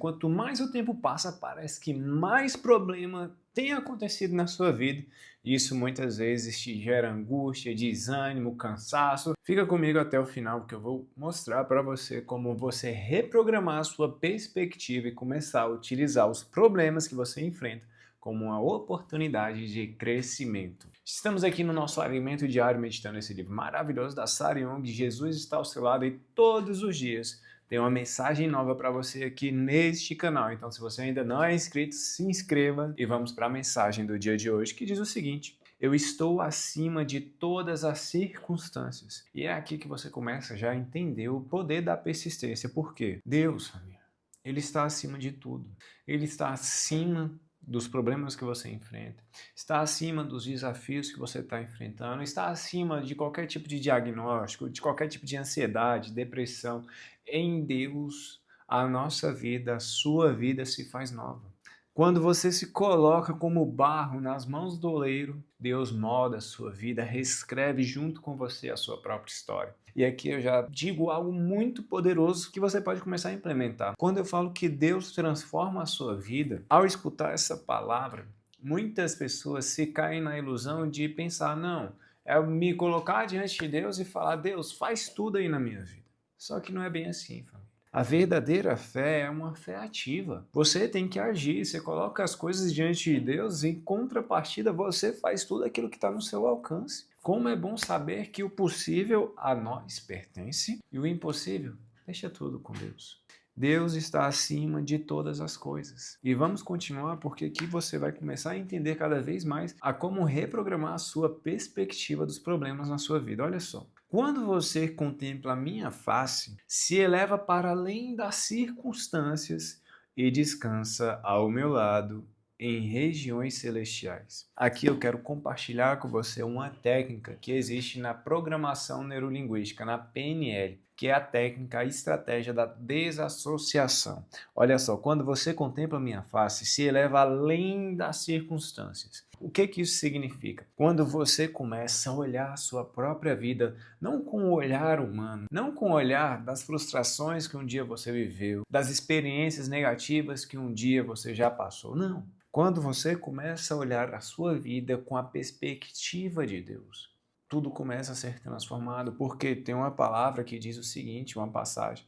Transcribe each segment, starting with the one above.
Quanto mais o tempo passa, parece que mais problema tem acontecido na sua vida. Isso muitas vezes te gera angústia, desânimo, cansaço. Fica comigo até o final que eu vou mostrar para você como você reprogramar a sua perspectiva e começar a utilizar os problemas que você enfrenta como uma oportunidade de crescimento. Estamos aqui no nosso Alimento Diário meditando esse livro maravilhoso da Sarah Young, Jesus está ao seu lado, e todos os dias tem uma mensagem nova para você aqui neste canal. Então, se você ainda não é inscrito, se inscreva e vamos para a mensagem do dia de hoje, que diz o seguinte: eu estou acima de todas as circunstâncias. E é aqui que você começa já a entender o poder da persistência. Por quê? Deus, família, Ele está acima de tudo. Ele está acima dos problemas que você enfrenta, está acima dos desafios que você está enfrentando, está acima de qualquer tipo de diagnóstico, de qualquer tipo de ansiedade, depressão. Em Deus, a nossa vida, a sua vida se faz nova. Quando você se coloca como barro nas mãos do oleiro, Deus molda a sua vida, reescreve junto com você a sua própria história. E aqui eu já digo algo muito poderoso que você pode começar a implementar. Quando eu falo que Deus transforma a sua vida, ao escutar essa palavra, muitas pessoas se caem na ilusão de pensar, não, é me colocar diante de Deus e falar, Deus, faz tudo aí na minha vida. Só que não é bem assim, família. A verdadeira fé é uma fé ativa. Você tem que agir, você coloca as coisas diante de Deus e, em contrapartida, você faz tudo aquilo que está no seu alcance. Como é bom saber que o possível a nós pertence e o impossível, deixa tudo com Deus. Deus está acima de todas as coisas. E vamos continuar porque aqui você vai começar a entender cada vez mais a como reprogramar a sua perspectiva dos problemas na sua vida. Olha só. Quando você contempla a minha face, se eleva para além das circunstâncias e descansa ao meu lado em regiões celestiais. Aqui eu quero compartilhar com você uma técnica que existe na programação neurolinguística, na PNL, que é a técnica, a estratégia da desassociação. Olha só, quando você contempla a minha face, se eleva além das circunstâncias. O que isso significa? Quando você começa a olhar a sua própria vida, não com o olhar humano, não com o olhar das frustrações que um dia você viveu, das experiências negativas que um dia você já passou, não. Quando você começa a olhar a sua vida com a perspectiva de Deus, tudo começa a ser transformado, porque tem uma palavra que diz o seguinte, uma passagem: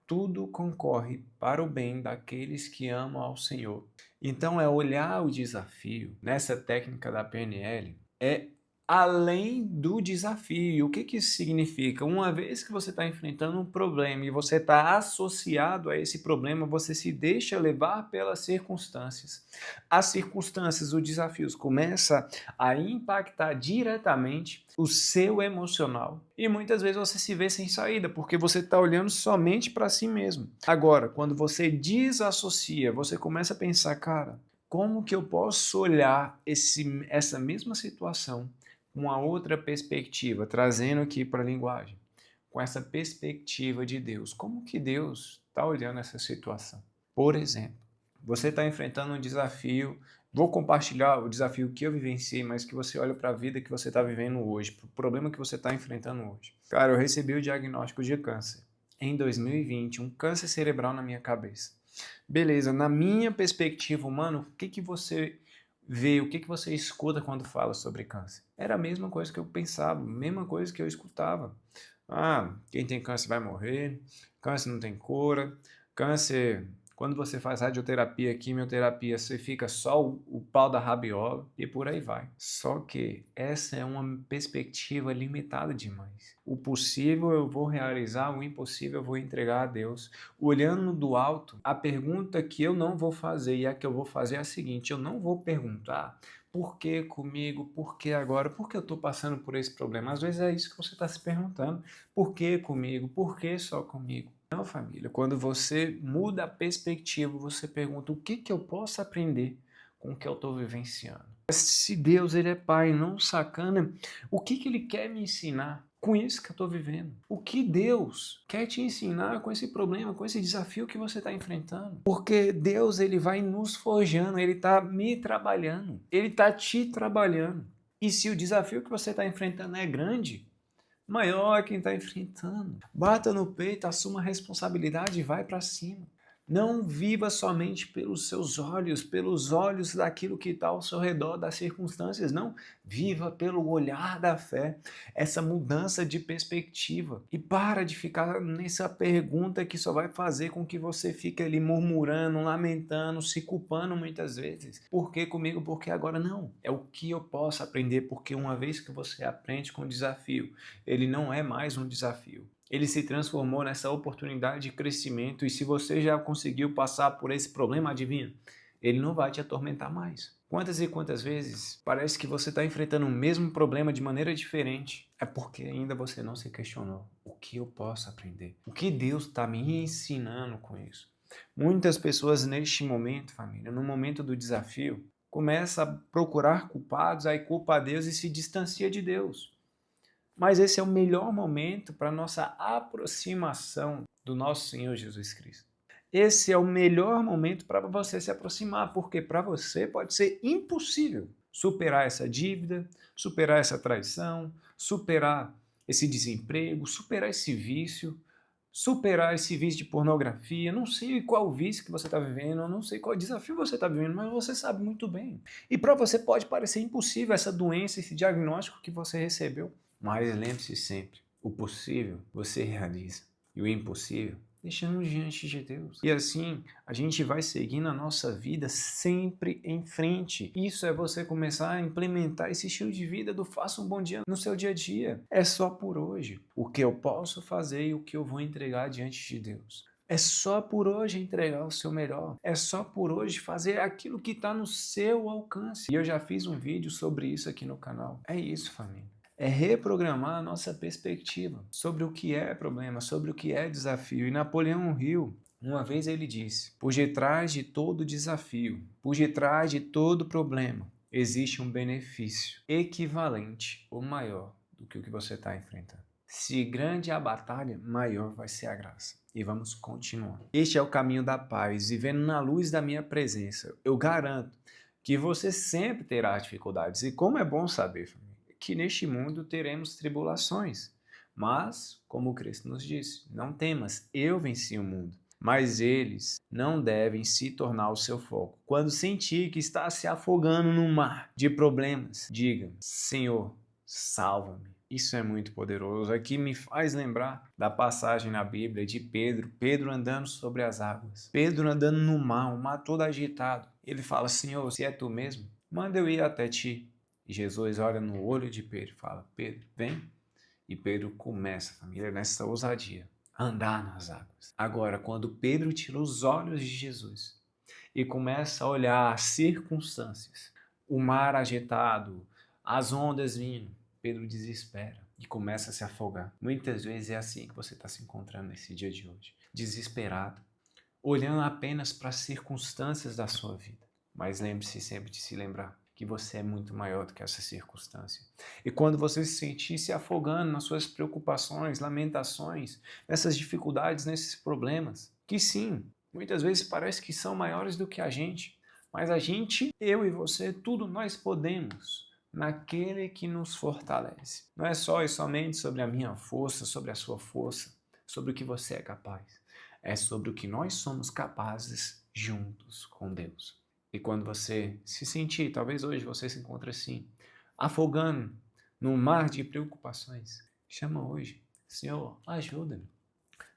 tudo concorre para o bem daqueles que amam ao Senhor. Então é olhar o desafio nessa técnica da PNL, é além do desafio. E o que isso significa? Uma vez que você está enfrentando um problema e você está associado a esse problema, você se deixa levar pelas circunstâncias. As circunstâncias, os desafios começam a impactar diretamente o seu emocional. E muitas vezes você se vê sem saída, porque você está olhando somente para si mesmo. Agora, quando você desassocia, você começa a pensar, cara, como que eu posso olhar essa mesma situação com uma outra perspectiva, trazendo aqui para a linguagem, com essa perspectiva de Deus? Como que Deus está olhando essa situação? Por exemplo, você está enfrentando um desafio, vou compartilhar o desafio que eu vivenciei, mas que você olha para a vida que você está vivendo hoje, para o problema que você está enfrentando hoje. Cara, eu recebi o diagnóstico de câncer em 2020, um câncer cerebral na minha cabeça. Beleza, na minha perspectiva humana, o que você vê, o que você escuta quando fala sobre câncer? Era a mesma coisa que eu pensava, a mesma coisa que eu escutava. Ah, quem tem câncer vai morrer, câncer não tem cura, câncer, quando você faz radioterapia, quimioterapia, você fica só o pau da rabiola e por aí vai. Só que essa é uma perspectiva limitada demais. O possível eu vou realizar, o impossível eu vou entregar a Deus. Olhando do alto, a pergunta que eu não vou fazer e a que eu vou fazer é a seguinte: eu não vou perguntar por que comigo, por que agora, por que eu estou passando por esse problema. Às vezes é isso que você está se perguntando. Por que comigo? Por que só comigo? Não, família, quando você muda a perspectiva, você pergunta o que eu posso aprender com o que eu estou vivenciando. Se Deus ele é pai, não sacana, o que ele quer me ensinar com isso que eu estou vivendo? O que Deus quer te ensinar com esse problema, com esse desafio que você está enfrentando? Porque Deus ele vai nos forjando, ele está me trabalhando, ele está te trabalhando. E se o desafio que você está enfrentando é grande, maior é quem está enfrentando. Bata no peito, assuma a responsabilidade e vai para cima. Não viva somente pelos seus olhos, pelos olhos daquilo que está ao seu redor, das circunstâncias, não. Viva pelo olhar da fé, essa mudança de perspectiva. E para de ficar nessa pergunta que só vai fazer com que você fique ali murmurando, lamentando, se culpando muitas vezes. Por que comigo? Porque agora não. É o que eu posso aprender, porque uma vez que você aprende com o desafio, ele não é mais um desafio. Ele se transformou nessa oportunidade de crescimento e se você já conseguiu passar por esse problema, adivinha? Ele não vai te atormentar mais. Quantas e quantas vezes parece que você está enfrentando o mesmo problema de maneira diferente? É porque ainda você não se questionou. O que eu posso aprender? O que Deus está me ensinando com isso? Muitas pessoas neste momento, família, no momento do desafio, começam a procurar culpados, aí culpa a Deus e se distancia de Deus. Mas esse é o melhor momento para a nossa aproximação do nosso Senhor Jesus Cristo. Esse é o melhor momento para você se aproximar, porque para você pode ser impossível superar essa dívida, superar essa traição, superar esse desemprego, superar esse vício, superar esse vício de pornografia. Não sei qual vício que você está vivendo, não sei qual desafio você está vivendo, mas você sabe muito bem. E para você pode parecer impossível essa doença, esse diagnóstico que você recebeu. Mas lembre-se sempre, o possível você realiza e o impossível deixando diante de Deus. E assim, a gente vai seguindo a nossa vida sempre em frente. Isso é você começar a implementar esse estilo de vida do faça um bom dia no seu dia a dia. É só por hoje. O que eu posso fazer e o que eu vou entregar diante de Deus. É só por hoje entregar o seu melhor. É só por hoje fazer aquilo que está no seu alcance. E eu já fiz um vídeo sobre isso aqui no canal. É isso, família. É reprogramar a nossa perspectiva sobre o que é problema, sobre o que é desafio. E Napoleão Hill, uma vez ele disse, por detrás de todo desafio, por detrás de todo problema, existe um benefício equivalente ou maior do que o que você está enfrentando. Se grande é a batalha, maior vai ser a graça. E vamos continuar. Este é o caminho da paz, vivendo na luz da minha presença. Eu garanto que você sempre terá dificuldades. E como é bom saber, família, que neste mundo teremos tribulações. Mas, como Cristo nos disse, não temas, eu venci o mundo. Mas eles não devem se tornar o seu foco. Quando sentir que está se afogando no mar de problemas, diga, Senhor, salva-me. Isso é muito poderoso. Aqui me faz lembrar da passagem na Bíblia de Pedro andando sobre as águas. Pedro andando no mar, o mar todo agitado. Ele fala, Senhor, se é tu mesmo, manda eu ir até ti. E Jesus olha no olho de Pedro e fala, Pedro, vem. E Pedro começa, família, nessa ousadia, a andar nas águas. Agora, quando Pedro tira os olhos de Jesus e começa a olhar as circunstâncias, o mar agitado, as ondas vindo, Pedro desespera e começa a se afogar. Muitas vezes é assim que você está se encontrando nesse dia de hoje, desesperado, olhando apenas para as circunstâncias da sua vida. Mas lembre-se sempre de se lembrar que você é muito maior do que essa circunstância. E quando você se sentir se afogando nas suas preocupações, lamentações, nessas dificuldades, nesses problemas, que sim, muitas vezes parece que são maiores do que a gente, mas a gente, eu e você, tudo nós podemos naquele que nos fortalece. Não é só e somente sobre a minha força, sobre a sua força, sobre o que você é capaz. É sobre o que nós somos capazes juntos com Deus. E quando você se sentir, talvez hoje você se encontre assim, afogando no mar de preocupações, chama hoje, Senhor, ajuda-me.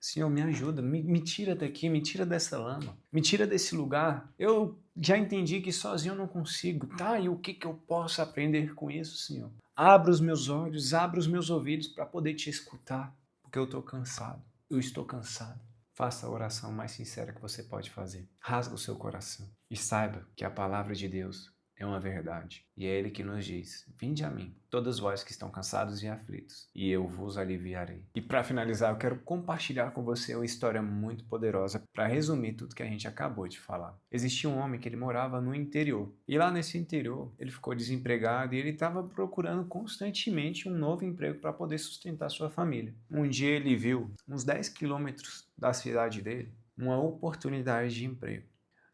Senhor, me ajuda, me tira daqui, me tira dessa lama, me tira desse lugar. Eu já entendi que sozinho eu não consigo. Tá, e o que eu posso aprender com isso, Senhor? Abra os meus olhos, abra os meus ouvidos para poder te escutar, porque eu estou cansado, eu estou cansado. Faça a oração mais sincera que você pode fazer. Rasga o seu coração e saiba que a palavra de Deus é uma verdade. E é Ele que nos diz, vinde a mim, todas vós que estão cansados e aflitos, e eu vos aliviarei. E para finalizar, eu quero compartilhar com você uma história muito poderosa para resumir tudo que a gente acabou de falar. Existia um homem que ele morava no interior. E lá nesse interior, ele ficou desempregado e ele estava procurando constantemente um novo emprego para poder sustentar sua família. Um dia ele viu, uns 10 quilômetros da cidade dele, uma oportunidade de emprego.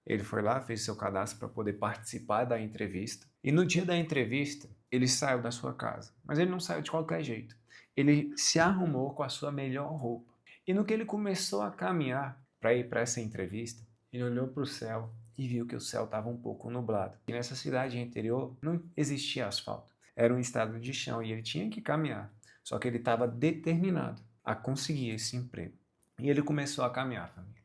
Ele foi lá, fez seu cadastro para poder participar da entrevista. E no dia da entrevista, ele saiu da sua casa. Mas ele não saiu de qualquer jeito. Ele se arrumou com a sua melhor roupa. E no que ele começou a caminhar para ir para essa entrevista, ele olhou para o céu e viu que o céu estava um pouco nublado. E nessa cidade interior não existia asfalto. Era um estrada de chão e ele tinha que caminhar. Só que ele estava determinado a conseguir esse emprego. E ele começou a caminhar, família.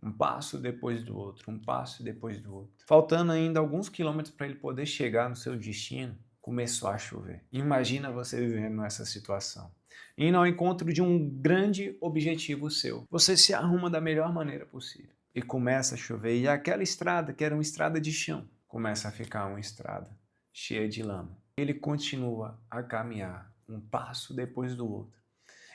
Um passo depois do outro, um passo depois do outro. Faltando ainda alguns quilômetros para ele poder chegar no seu destino, começou a chover. Imagina você vivendo nessa situação. Indo ao encontro de um grande objetivo seu. Você se arruma da melhor maneira possível. E começa a chover. E aquela estrada, que era uma estrada de chão, começa a ficar uma estrada cheia de lama. Ele continua a caminhar, um passo depois do outro.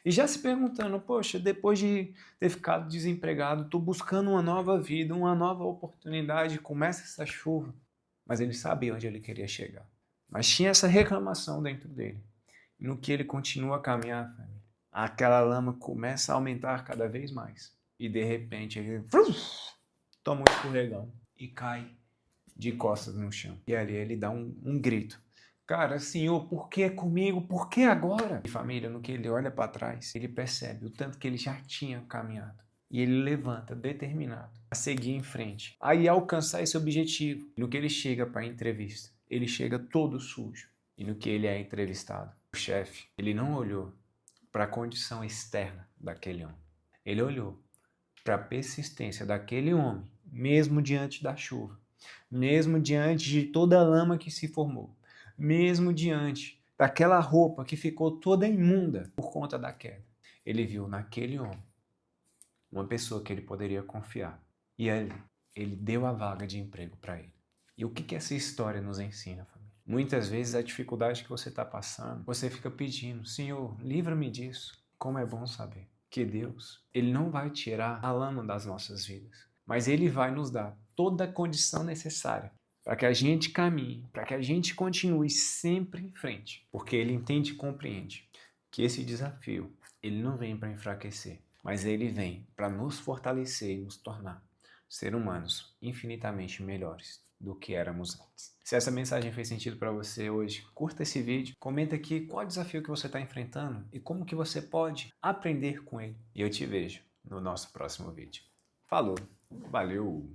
E já se perguntando, poxa, depois de ter ficado desempregado, estou buscando uma nova vida, uma nova oportunidade, começa essa chuva. Mas ele sabia onde ele queria chegar. Mas tinha essa reclamação dentro dele. E no que ele continua a caminhar, família, aquela lama começa a aumentar cada vez mais. E de repente ele toma um escorregão e cai de costas no chão. E ali ele dá um grito. Cara, Senhor, por que comigo? Por que agora? E família, no que ele olha para trás, ele percebe o tanto que ele já tinha caminhado. E ele levanta, determinado, a seguir em frente, a ir alcançar esse objetivo. E no que ele chega para a entrevista, ele chega todo sujo. E no que ele é entrevistado, o chefe, ele não olhou para a condição externa daquele homem. Ele olhou para a persistência daquele homem, mesmo diante da chuva, mesmo diante de toda a lama que se formou, mesmo diante daquela roupa que ficou toda imunda por conta da queda. Ele viu naquele homem uma pessoa que ele poderia confiar. E ali, ele deu a vaga de emprego para ele. E o que essa história nos ensina, família? Muitas vezes a dificuldade que você está passando, você fica pedindo, Senhor, livra-me disso. Como é bom saber que Deus, Ele não vai tirar a lama das nossas vidas, mas Ele vai nos dar toda a condição necessária para que a gente caminhe, para que a gente continue sempre em frente, porque Ele entende e compreende que esse desafio, ele não vem para enfraquecer, mas ele vem para nos fortalecer e nos tornar seres humanos infinitamente melhores do que éramos antes. Se essa mensagem fez sentido para você hoje, curta esse vídeo, comenta aqui qual desafio que você está enfrentando e como que você pode aprender com ele. E eu te vejo no nosso próximo vídeo. Falou, valeu!